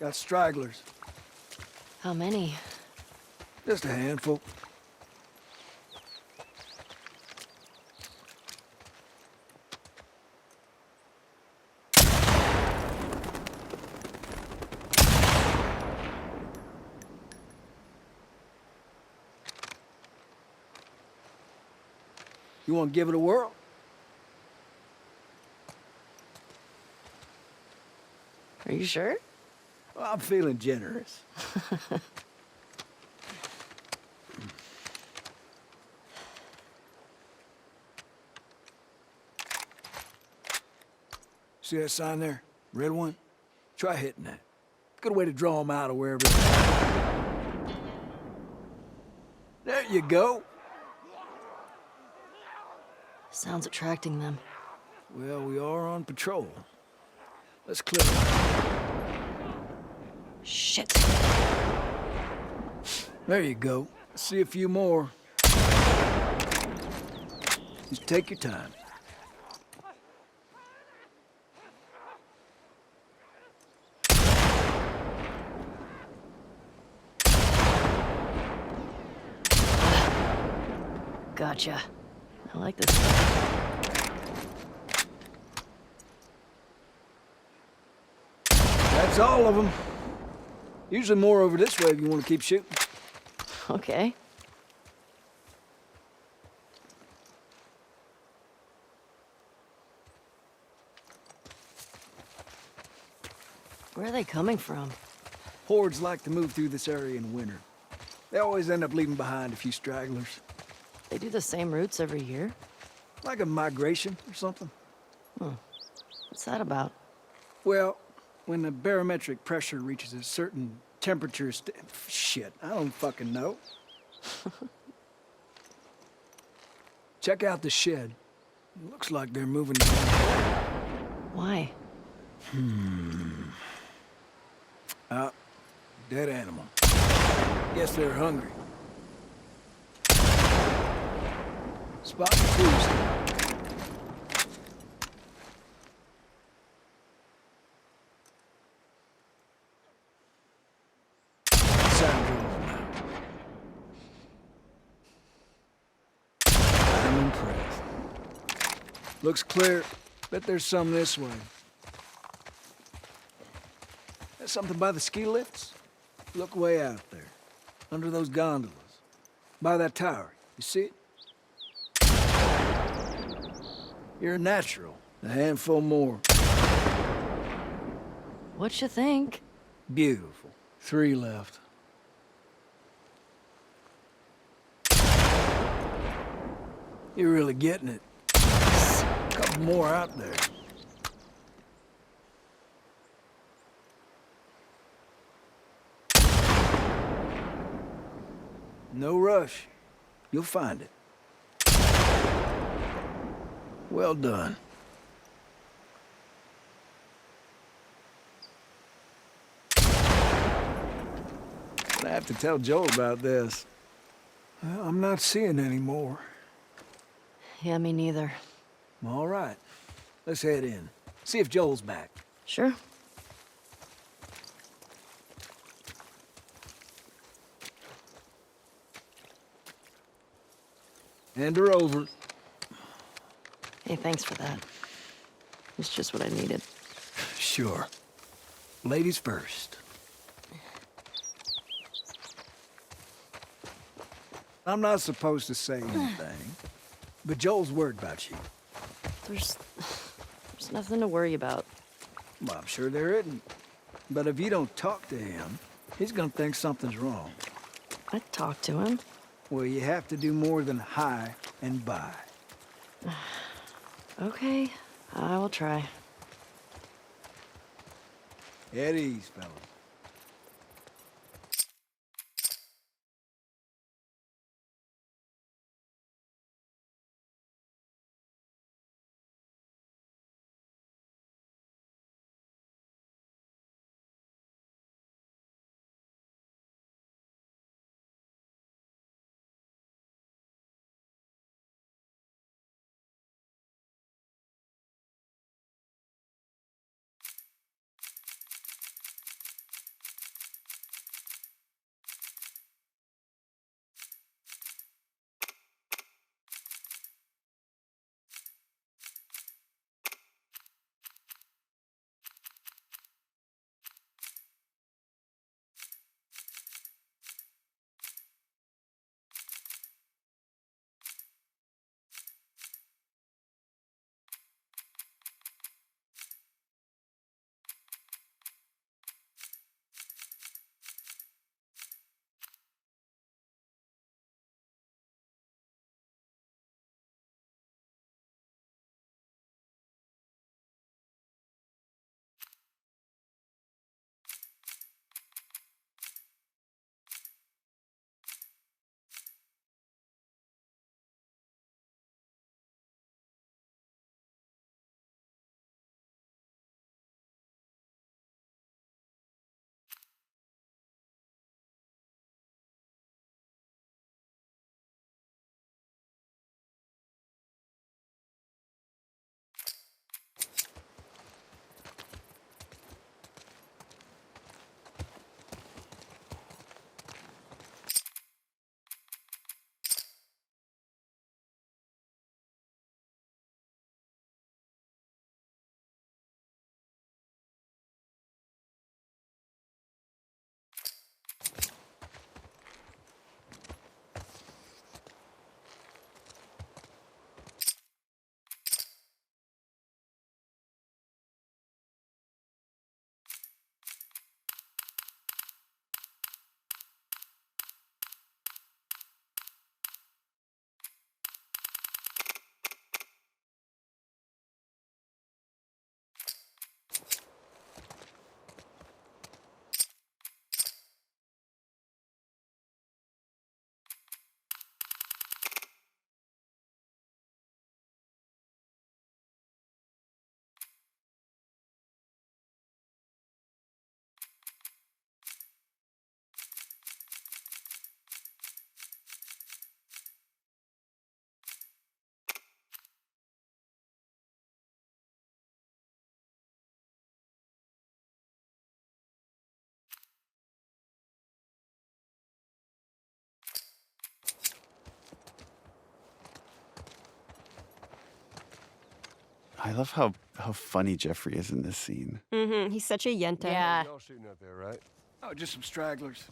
Got stragglers. How many? Just a handful. You want to give it a whirl? Are you sure? Well, I'm feeling generous. See that sign there? Red one? Try hitting that. Good way to draw them out of wherever. There you go. Sounds attracting them. Well, we are on patrol. Let's clear it. Shit. There you go. See a few more. Just take your time. Gotcha. I like this. That's all of them. Usually more over this way if you want to keep shooting. Okay. Where are they coming from? Hordes like to move through this area in winter. They always end up leaving behind a few stragglers. They do the same routes every year? Like a migration or something. What's that about? Well, when the barometric pressure reaches a certain temperature shit, I don't fucking know. Check out the shed. Looks like they're moving. Why? Dead animal. Guess they're hungry. Spot food. Sound over now. I'm impressed. Looks clear. Bet there's some this way. There's something by the ski lifts? Look way out there. Under those gondolas. By that tower. You see it? You're a natural. A handful more. What you think? Beautiful. 3 left. You're really getting it. A couple more out there. No rush. You'll find it. Well done. I have to tell Joel about this. Well, I'm not seeing any more. Yeah, me neither. All right. Let's head in. See if Joel's back. Sure. Hand her over. Hey, thanks for that. It's just what I needed. Sure. Ladies first. I'm not supposed to say anything, but Joel's worried about you. There's nothing to worry about. Well, I'm sure there isn't. But if you don't talk to him, he's gonna think something's wrong. I talked to him. Well, you have to do more than hi and bye. Okay, I will try. At ease, fellas. I love how funny Jeffrey is in this scene. Mm-hmm. He's such a yenta. Yeah. Y'all shooting up there, right? Oh, just some stragglers.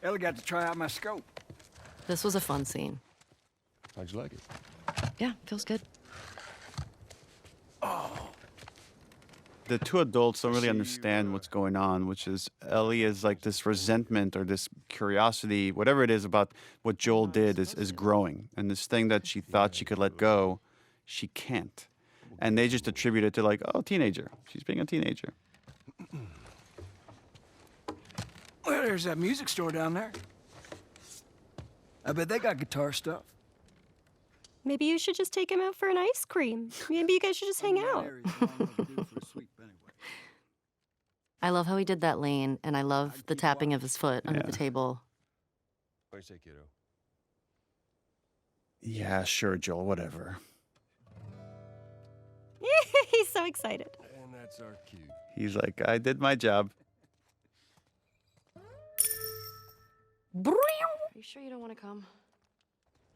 Ellie got to try out my scope. This was a fun scene. How'd you like it? Yeah, feels good. The two adults don't really understand what's going on, which is Ellie is like this resentment or this curiosity, whatever it is about what Joel did is growing. And this thing that she thought she could let go, she can't. And they just attribute it to like, oh, teenager. She's being a teenager. Well, there's that music store down there. I bet they got guitar stuff. Maybe you should just take him out for an ice cream. Maybe you guys should just hang out. I love how he did that lane, and I love the tapping of his foot under the table. What do you say, kiddo? Yeah, sure, Joel, whatever. He's so excited. And that's our cue. He's like, I did my job. Are you sure you don't want to come?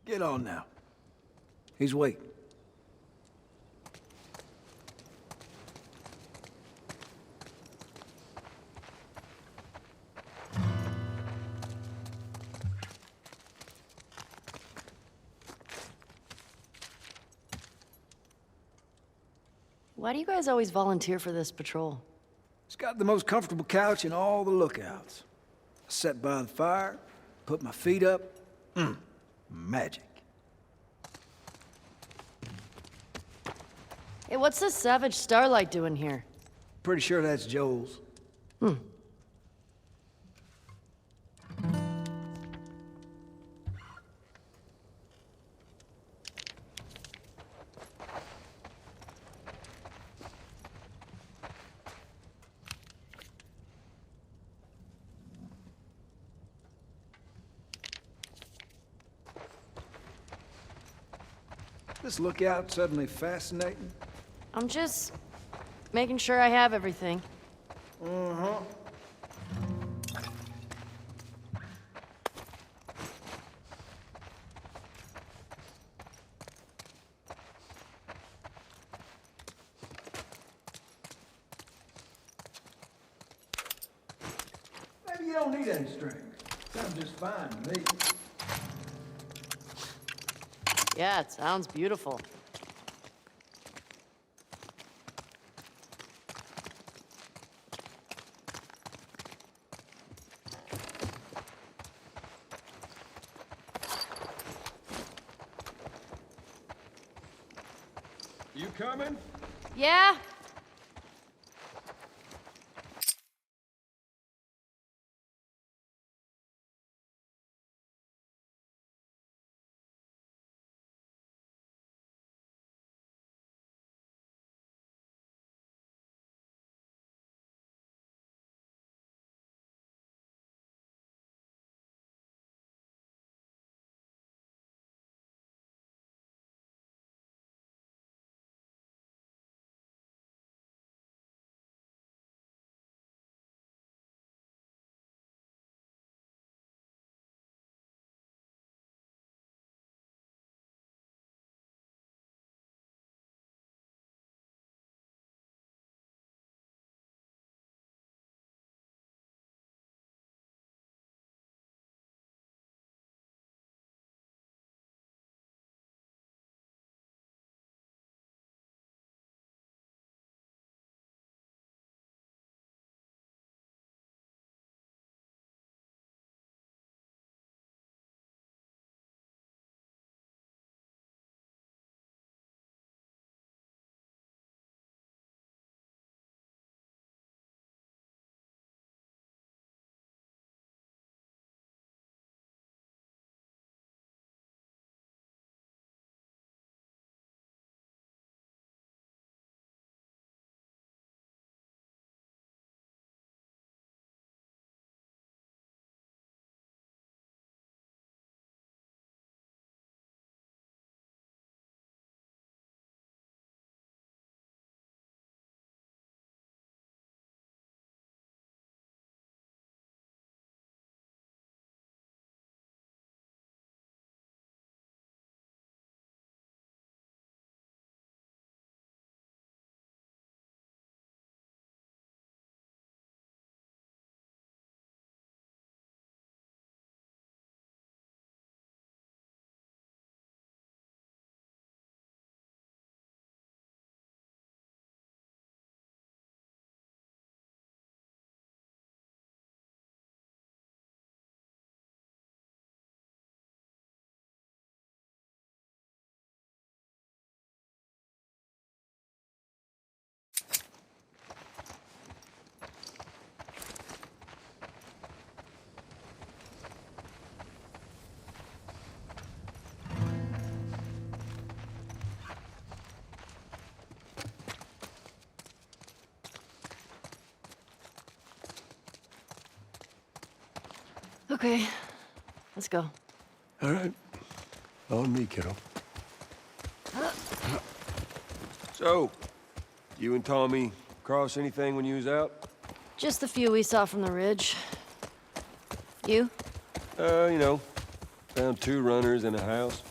Get on now. He's waiting. Why do you guys always volunteer for this patrol? It's got the most comfortable couch in all the lookouts. I sat by the fire, put my feet up. Magic. Hey, what's this savage starlight doing here? Pretty sure that's Joel's. This lookout suddenly fascinating. I'm just making sure I have everything. Maybe you don't need any strings. Sounds just fine to me. Yeah, it sounds beautiful. You coming? Yeah? Okay, let's go. All right. On me, kiddo. So, you and Tommy cross anything when you was out? Just the few we saw from the ridge. You? You know, found 2 runners in a house.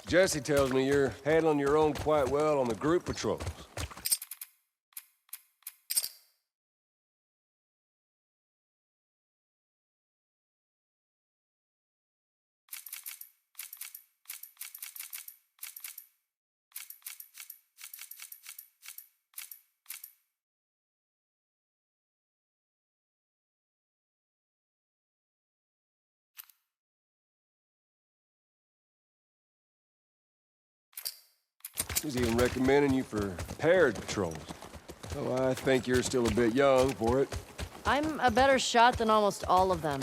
Jesse tells me you're handling your own quite well on the group patrols. He's even recommending you for paired patrols. Oh, I think you're still a bit young for it. I'm a better shot than almost all of them.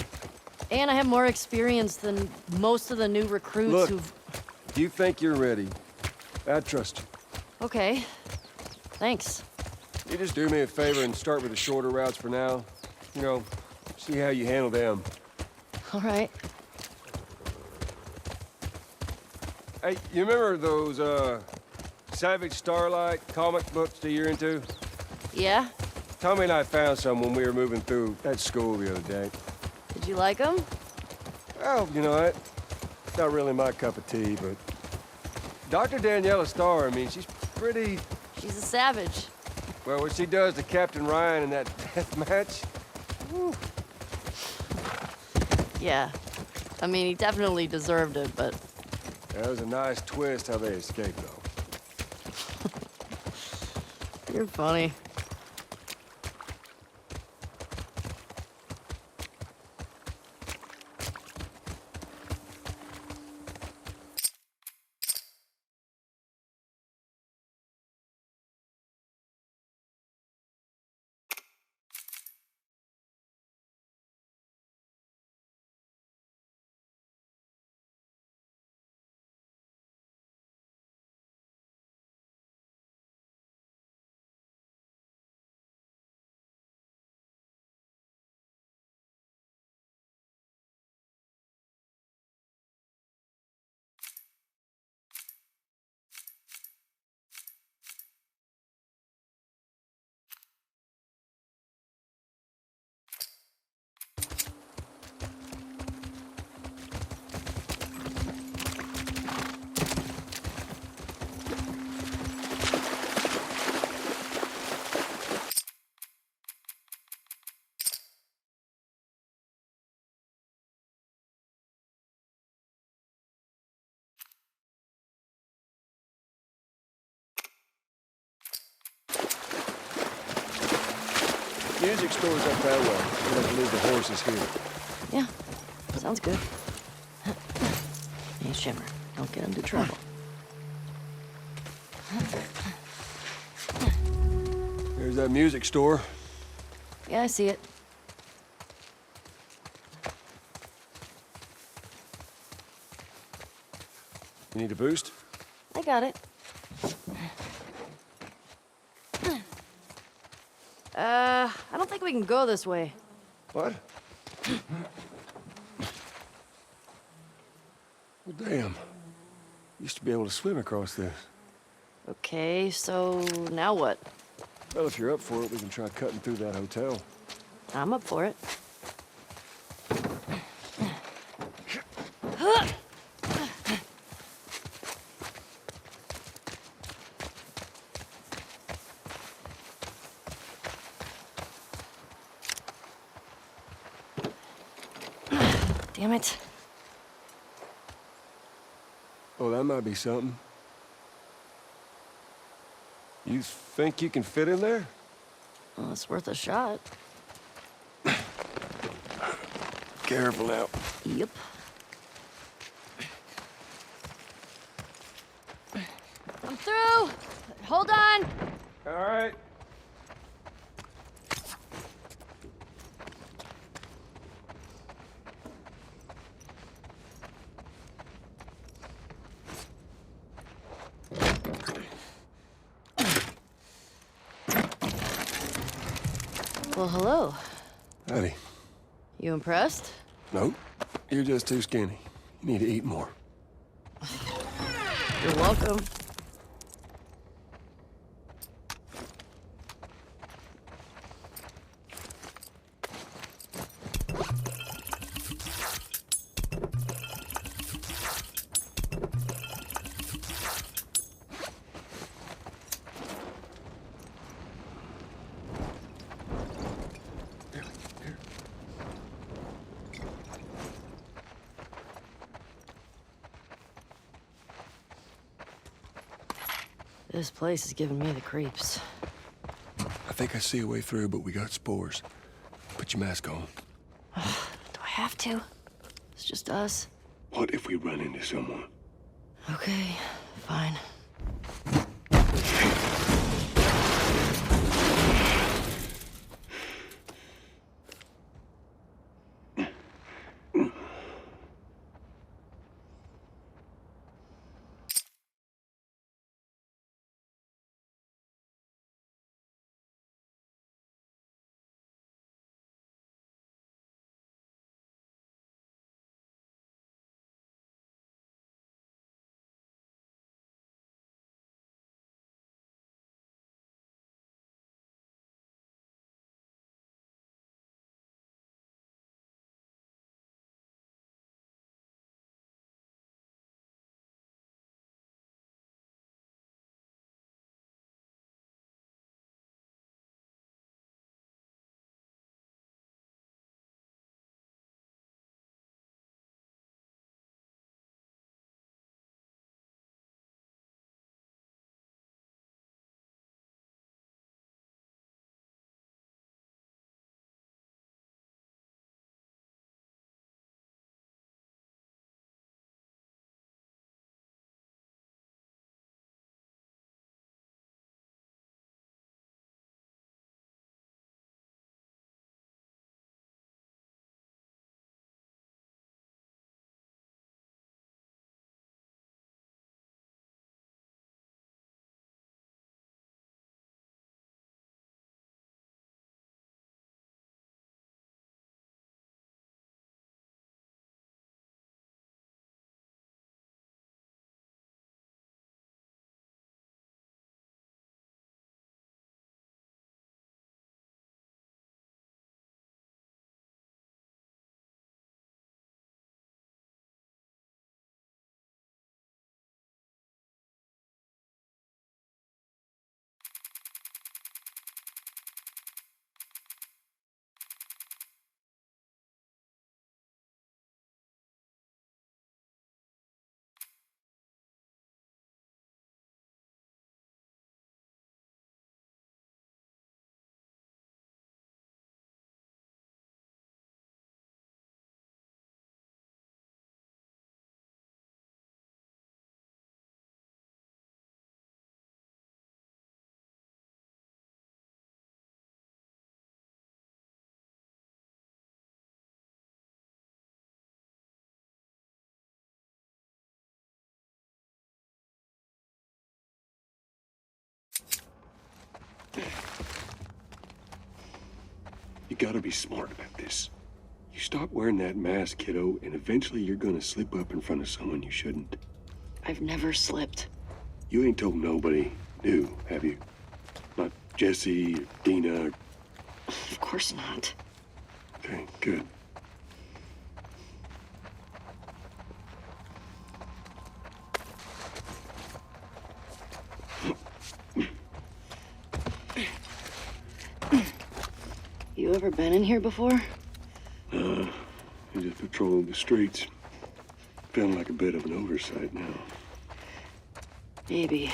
And I have more experience than most of the new recruits Look, who've... if you think you're ready, I trust you. Okay. Thanks. You just do me a favor and start with the shorter routes for now. You know, see how you handle them. All right. Hey, you remember those, Savage Starlight comic books that you're into? Yeah? Tommy and I found some when we were moving through that school the other day. Did you like them? Well, you know, it's not really my cup of tea, but... Dr. Daniela Starr, I mean, she's pretty... She's a savage. Well, what she does to Captain Ryan in that death match... Whew. Yeah. I mean, he definitely deserved it, but... That was a nice twist how they escaped, though. You're funny. Music store's up that way. We'll have to leave the horses here. Yeah. Sounds good. Hey, Shimmer. Don't get into trouble. There's that music store. Yeah, I see it. You need a boost? I got it. I don't think we can go this way. What? Well, damn. Used to be able to swim across this. Okay, so now what? Well, if you're up for it, we can try cutting through that hotel. I'm up for it. Damn it. Oh, that might be something. You think you can fit in there? Well, it's worth a shot. Careful now. Yep. I'm through! Hold on! All right. Well, hello. Howdy. You impressed? Nope. You're just too skinny. You need to eat more. You're welcome. This place is giving me the creeps. I think I see a way through, but we got spores. Put your mask on. Do I have to? It's just us. What if we run into someone? Okay, fine. You gotta be smart about this. You stop wearing that mask, kiddo, and eventually you're gonna slip up in front of someone you shouldn't. I've never slipped. You ain't told nobody new, have you? Not Jesse or Dina or... Of course not. Okay, good. You ever been in here before? I just patrolled the streets. Feeling like a bit of an oversight now. Maybe.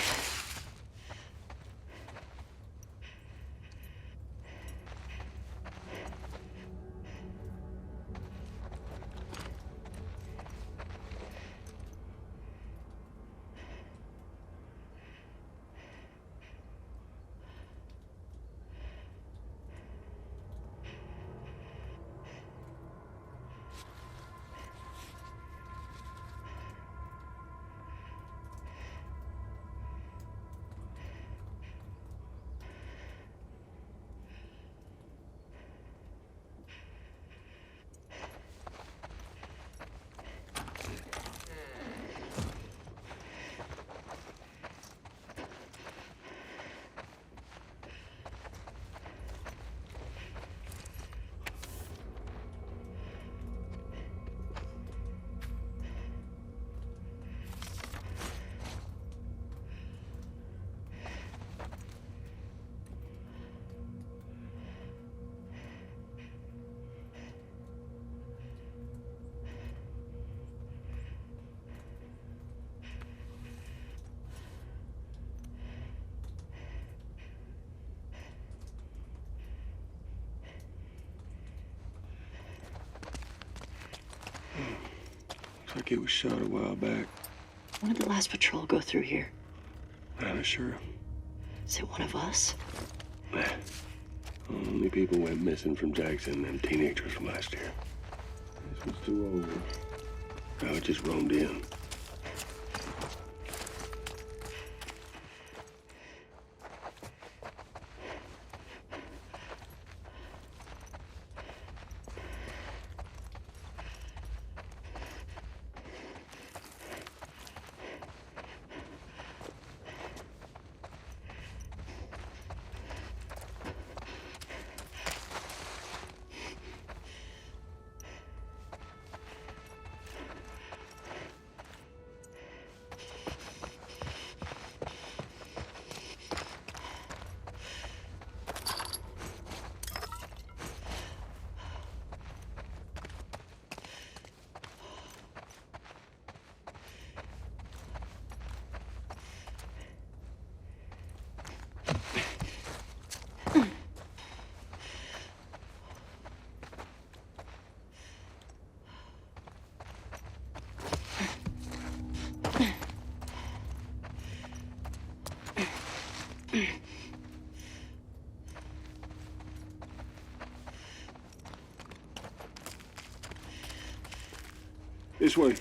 like it was shot a while back. When did the last patrol go through here? Not sure. Is it one of us? Nah. Only people went missing from Jackson, them teenagers from last year. This was too old. I just roamed in. This way.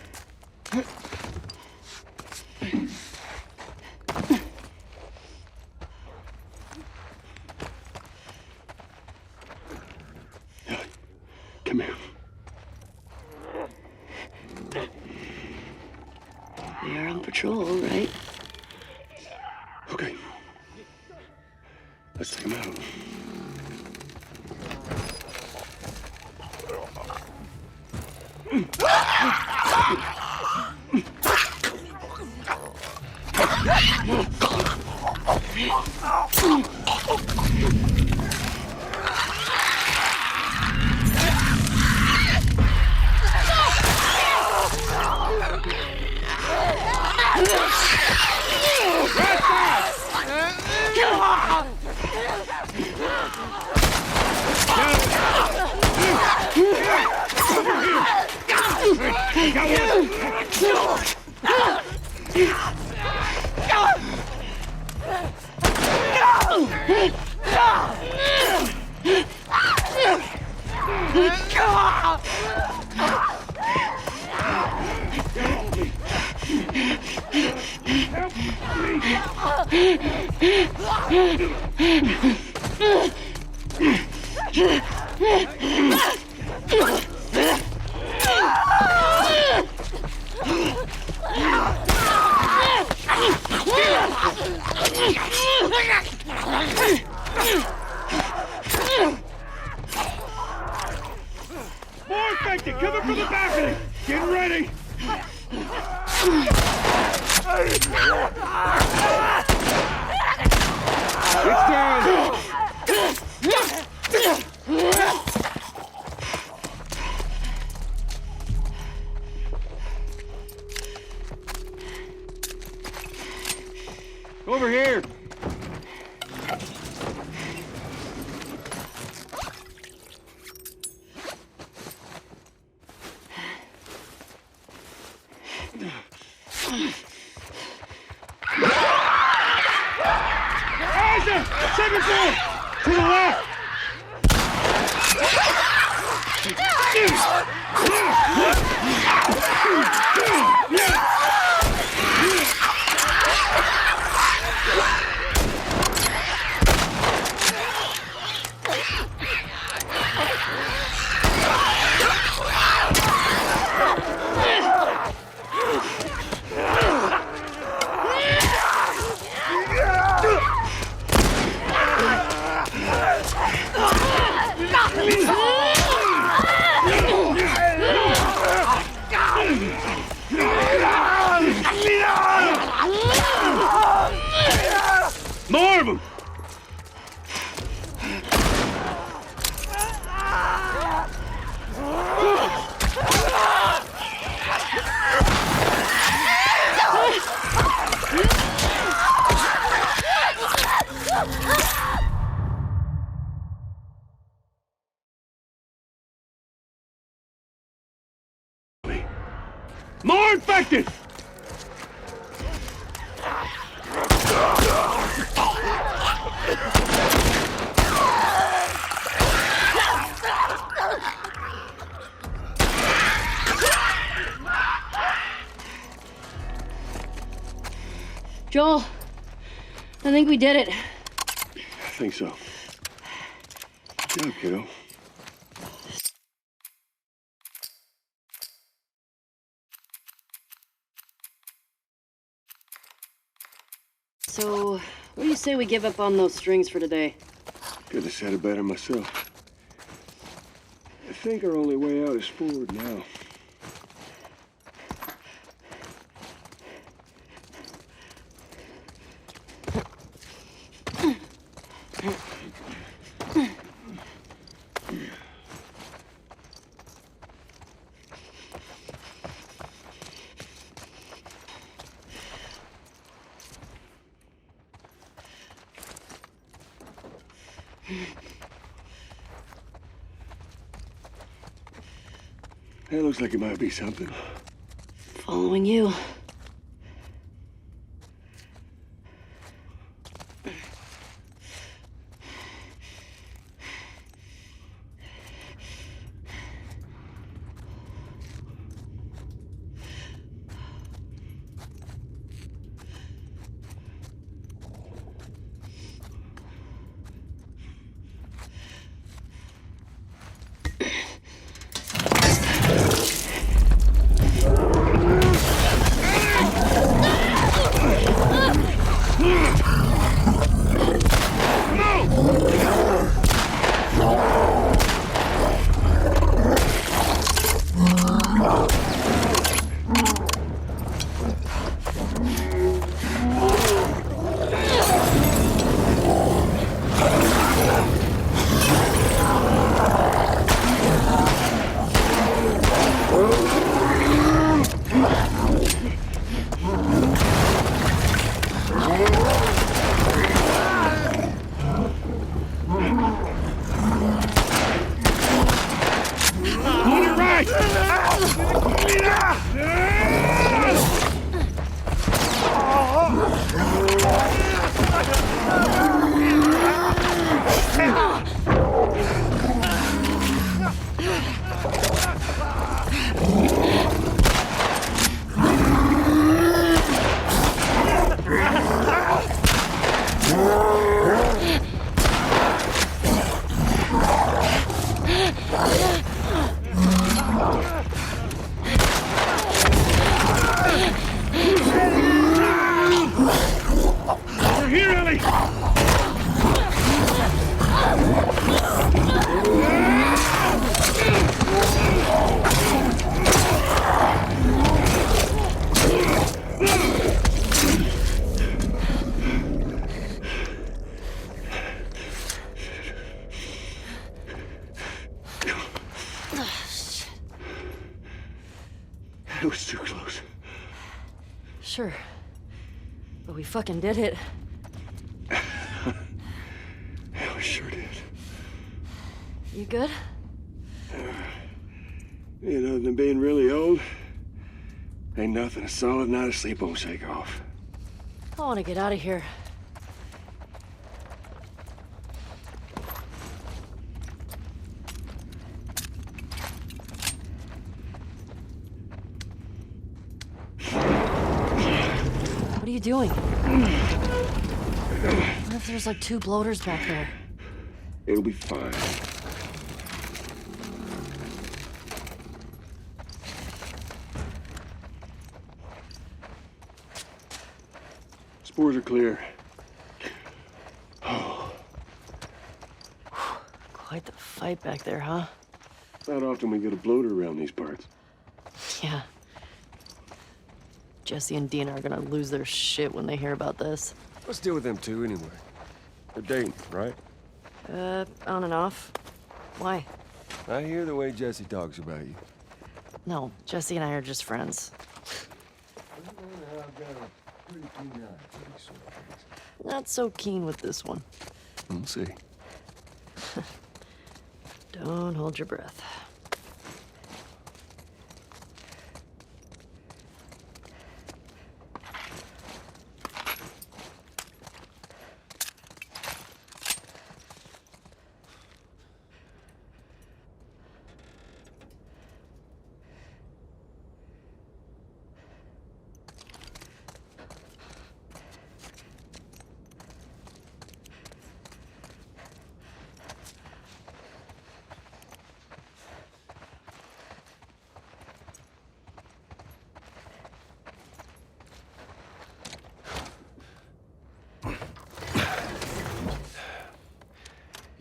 Come here. We are on patrol, right? Okay. Let's take him out. More infected! Coming from the balcony! Get ready! It's down! Over here! Isaac! Second floor! To the left! More infected! Joel, I think we did it. I think so. Good job, kiddo. So, what do you say we give up on those strings for today? Could have said it better myself. I think our only way out is forward now. That looks like it might be something. Following you. We're here, Ellie! That was too close. Sure. But we fucking did it. Yeah, we sure did. You good? You know, other than being really old, ain't nothing a solid night of sleep won't shake off. I want to get out of here. What are you doing? What if there's like 2 bloaters back there? It'll be fine. Spores are clear. Quite the fight back there, huh? Not often we get a bloater around these parts. Yeah. Jesse and Dina are gonna lose their shit when they hear about this. Let's deal with them too, anyway. They're dating, right? On and off. Why? I hear the way Jesse talks about you. No, Jesse and I are just friends. Not so keen with this one. We'll see. Don't hold your breath.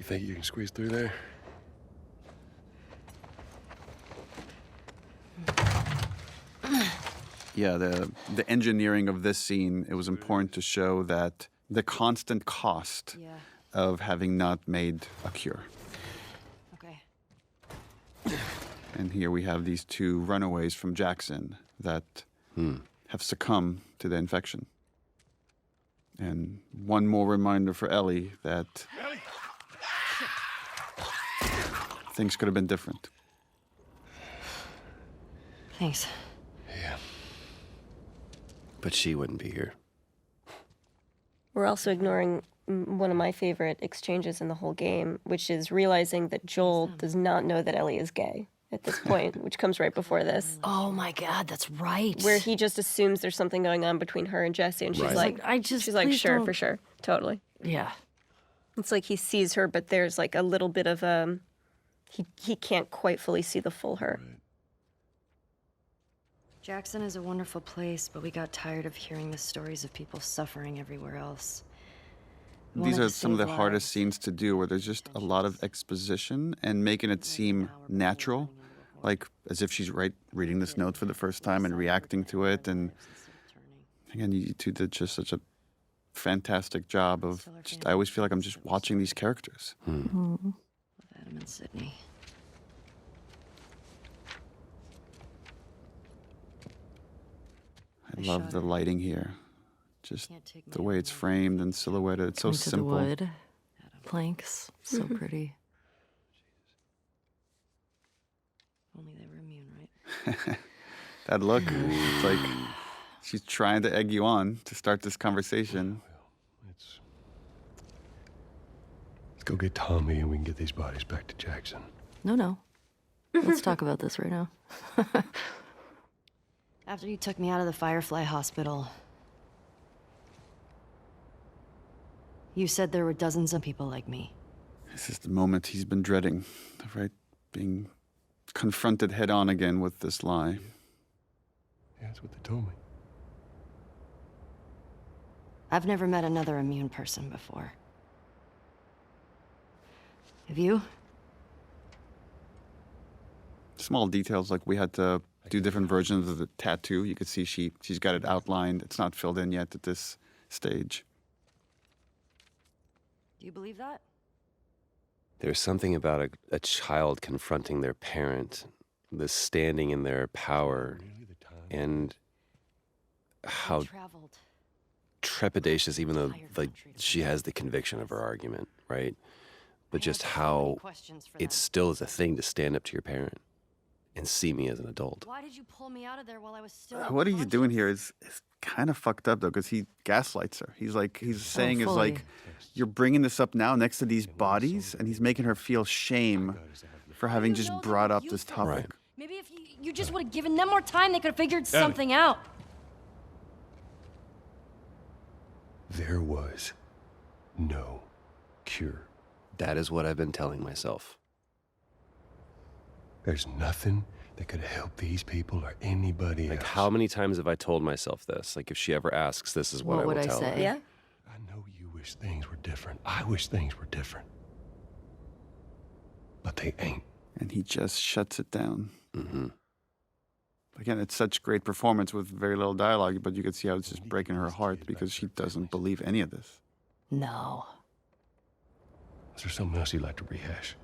You think you can squeeze through there? Yeah, the engineering of this scene, it was important to show that the constant cost Yeah. of having not made a cure. Okay. And here we have these two runaways from Jackson that have succumbed to the infection. And one more reminder for Ellie that things could have been different. Thanks. Yeah. But she wouldn't be here. We're also ignoring one of my favorite exchanges in the whole game, which is realizing that Joel does not know that Ellie is gay at this point, which comes right before this, Oh my God, that's right. where he just assumes there's something going on between her and Jesse, and she's Right. like, she's like, please sure, don't- for sure, totally. Yeah. It's like he sees her, but there's like a little bit of he can't quite fully see the full her. Jackson is a wonderful place, but we got tired of hearing the stories of people suffering everywhere else. We These wanted are to some of the save hardest lives. scenes to do where there's just a lot of exposition and making it seem natural, like as if she's reading this note for the first time and reacting to it. And again, you two did just such a fantastic job of just, I always feel like I'm just watching these characters. Love Adam and Sydney. I love the lighting here. Just Can't take the me way out it's of the framed and silhouetted. It's so Into simple. the wood. Planks. So pretty. Only they were immune, right? That look, it's like she's trying to egg you on to start this conversation. Let's go get Tommy and we can get these bodies back to Jackson. No. Let's talk about this right now. After you took me out of the Firefly Hospital, you said there were dozens of people like me. This is the moment he's been dreading, right? Being confronted head on again with this lie. Yeah, that's what they told me. I've never met another immune person before. Have you? Small details like we had to do different versions of the tattoo. You could see she's got it outlined. It's not filled in yet at this stage. Do you believe that? There's something about a child confronting their parent, the standing in their power, and how Traveled. trepidatious, even though like she has the conviction of her argument, right? But just how it still is a thing to stand up to your parent and see me as an adult. Why did you pull me out of there while I was still What he's doing unconscious? here is kind of fucked up though, because he gaslights her. He's saying is fully. like, you're bringing this up now next to these bodies, and he's making her feel shame for having You just know they brought were up this useless. topic. Right. Maybe if you just would have given them more time, they could have figured something out. There was no cure. That is what I've been telling myself. There's nothing that could help these people or anybody Like, else. how many times have I told myself this? Like, if she ever asks, this is what What I would will I tell her. say? Yeah. I know you wish things were different. I wish things were different. But they ain't. And he just shuts it down. Mm-hmm. Again, it's such great performance with very little dialogue, but you could see how it's just breaking her heart because she doesn't believe any of this. No. Is there something else you'd like to rehash?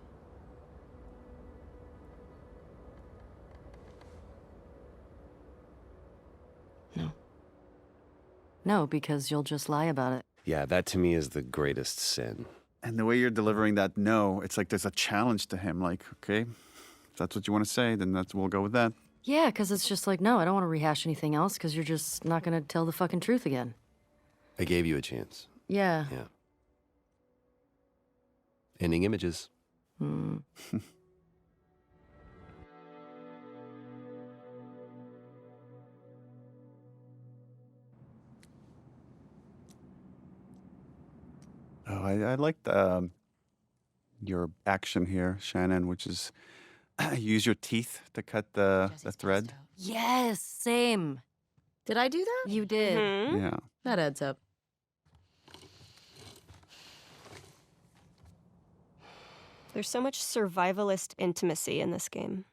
No, because you'll just lie about it. Yeah, that to me is the greatest sin. And the way you're delivering that no, it's like there's a challenge to him. Like, okay, if that's what you want to say, then we'll go with that. Yeah, because it's just like, no, I don't want to rehash anything else because you're just not going to tell the fucking truth again. I gave you a chance. Yeah. Yeah. Ending images. Oh, I liked your action here, Shannon, which is use your teeth to cut the thread. Yes, same. Did I do that? You did. Hmm? Yeah. That adds up. There's so much survivalist intimacy in this game.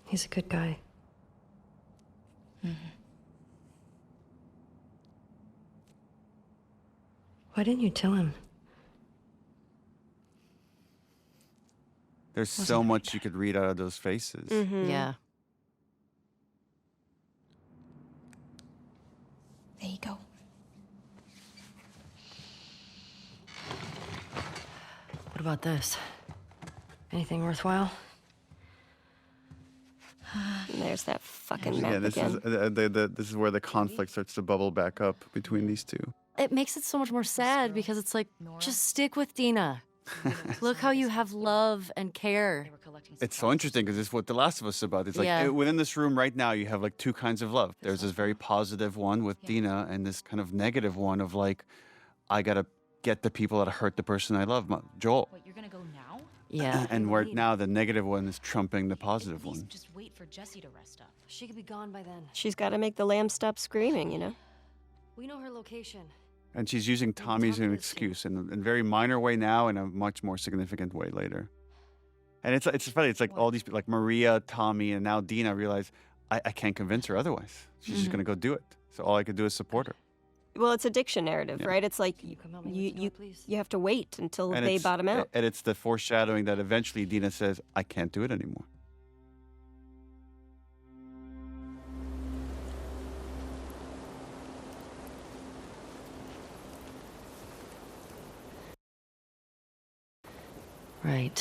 He's a good guy. Why didn't you tell him? There's so much you could read out of those faces. Yeah. There you go. What about this? Anything worthwhile? And there's that fucking map Yeah, this again. is this is where the conflict starts to bubble back up between these two. It makes it so much more sad because it's like, just stick with Dina. Look how you have love and care. It's so interesting because it's what The Last of Us is about. It's like within this room right now, you have like two kinds of love. There's this very positive one with Dina, and this kind of negative one of like, I gotta get the people that hurt the person I love, Joel. Wait, you're gonna go now? Yeah. And where now the negative one is trumping the positive one. Just wait for Jesse to rest up. She could be gone by then. She's got to make the lamb stop screaming, you know? We know her location. And she's using Tommy as an excuse in a very minor way now, and a much more significant way later. And it's funny. It's like all these people, like Maria, Tommy, and now Dina realize I can't convince her otherwise. She's just gonna go do it. So all I could do is support her. Well, it's addiction narrative, Yeah. right? It's like You come help me with Dina, please? you have to wait until And they it's- bottom out. And it's the foreshadowing that eventually Dina says, I can't do it anymore. Right.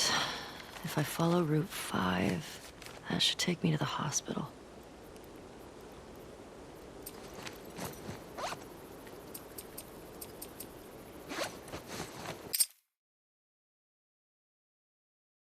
If I follow Route 5, that should take me to the hospital.